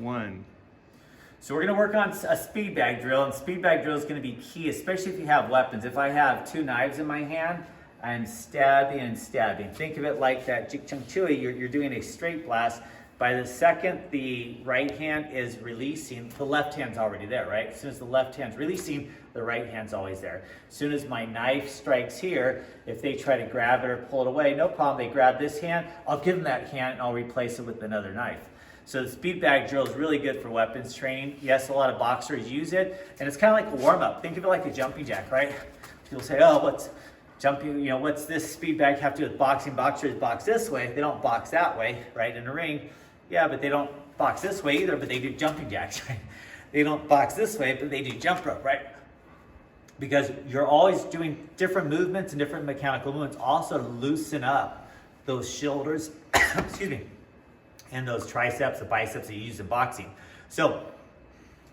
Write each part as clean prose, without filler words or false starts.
1. So we're going to work on a speed bag drill, and speed bag drill is going to be key, especially if you have weapons. If I have 2 knives in my hand, I'm stabbing and stabbing. Think of it like that Jig Chung Chui, you're doing a straight blast. By the second the right hand is releasing, the left hand's already there, right? As soon as the left hand's releasing, the right hand's always there. As soon as my knife strikes here, if they try to grab it or pull it away, no problem, they grab this hand, I'll give them that hand and I'll replace it with another knife. So the speed bag drill is really good for weapons training. Yes, a lot of boxers use it, and it's kind of like a warm-up. Think of it like a jumping jack, right? People say, oh, what's jumping, what's this speed bag have to do with boxing? Boxers box this way, they don't box that way, right, in the ring. Yeah, but they don't box this way either, but they do jumping jacks, right? They don't box this way, but they do jump rope, right? Because you're always doing different movements and different mechanical movements also to loosen up those shoulders, excuse me, and those triceps, the biceps that you use in boxing. So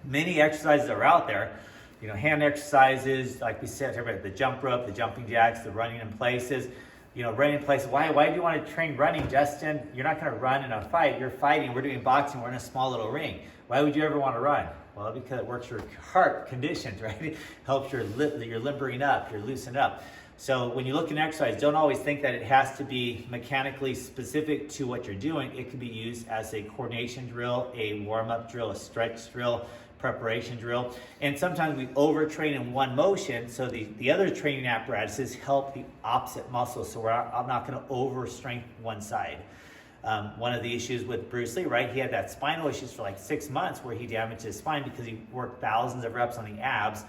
many exercises are out there, hand exercises, like we said, the jump rope, the jumping jacks, the running in places. Running in places. Why do you want to train running, Justin? You're not going to run in a fight. You're fighting. We're doing boxing. We're in a small little ring. Why would you ever want to run? Well, because it works your heart conditions, right? It helps your limbering up, your loosened up. So when you look at exercise, don't always think that it has to be mechanically specific to what you're doing. It can be used as a coordination drill, a warm-up drill, a stretch drill, preparation drill. And sometimes we overtrain in one motion, so the other training apparatuses help the opposite muscle, so I'm not going to overstrength one side. One of the issues with Bruce Lee, right, he had that spinal issues for like 6 months where he damaged his spine because he worked thousands of reps on the abs,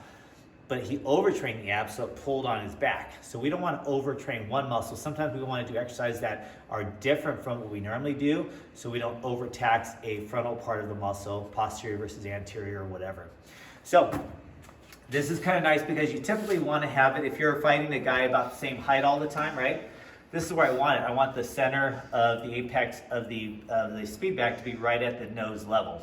but he overtrained the abs, so it pulled on his back. So we don't want to overtrain one muscle. Sometimes we want to do exercises that are different from what we normally do, so we don't overtax a frontal part of the muscle, posterior versus anterior or whatever. So this is kind of nice because you typically want to have it, if you're fighting a guy about the same height all the time, right? This is where I want it. I want the center of the apex of the speed bag to be right at the nose level.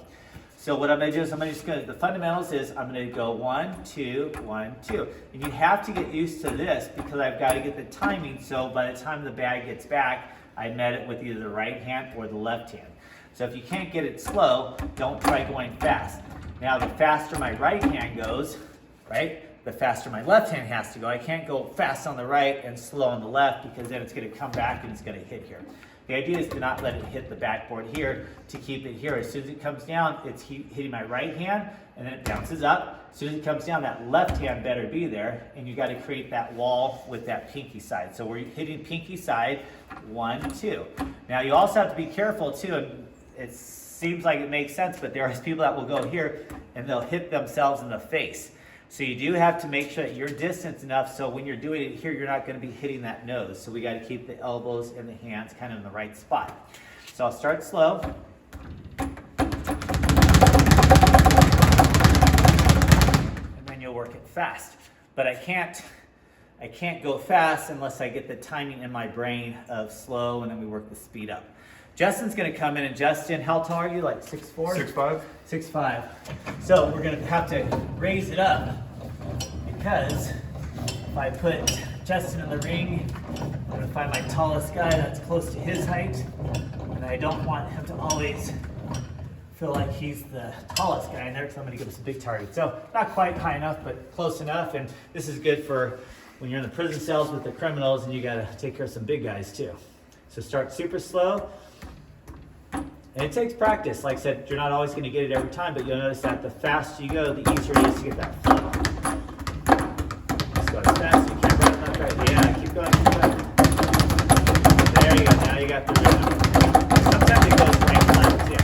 So what I'm going to do is the fundamentals is I'm going to go 1, 2, 1, 2. And you have to get used to this because I've got to get the timing, so by the time the bag gets back, I met it with either the right hand or the left hand. So if you can't get it slow, don't try going fast. Now the faster my right hand goes, right, the faster my left hand has to go. I can't go fast on the right and slow on the left because then it's going to come back and it's going to hit here. The idea is to not let it hit the backboard here, to keep it here. As soon as it comes down, it's hitting my right hand, and then it bounces up. As soon as it comes down, that left hand better be there, and you got to create that wall with that pinky side. So we're hitting pinky side, 1, 2. Now you also have to be careful too, and it seems like it makes sense, but there are people that will go here, and they'll hit themselves in the face. So you do have to make sure that you're distant enough so when you're doing it here, you're not going to be hitting that nose. So we got to keep the elbows and the hands kind of in the right spot. So I'll start slow. And then you'll work it fast. But I can't go fast unless I get the timing in my brain of slow, and then we work the speed up. Justin's going to come in, and Justin, how tall are you? Like 6'4"? 6'5". 6'5". So we're going to have to raise it up because if I put Justin in the ring, I'm going to find my tallest guy that's close to his height, and I don't want him to always feel like he's the tallest guy in there because I'm going to give him some big targets. So not quite high enough, but close enough, and this is good for when you're in the prison cells with the criminals and you got to take care of some big guys too. So start super slow. And it takes practice. Like I said, you're not always going to get it every time, but you'll notice that the faster you go, the easier it is to get that flow. Just go as fast as you can. Right, left, right. Yeah, keep going, keep going. There you go. Now you got the rhythm. Sometimes it goes right, left, too.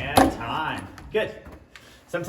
And time. Good. Sometimes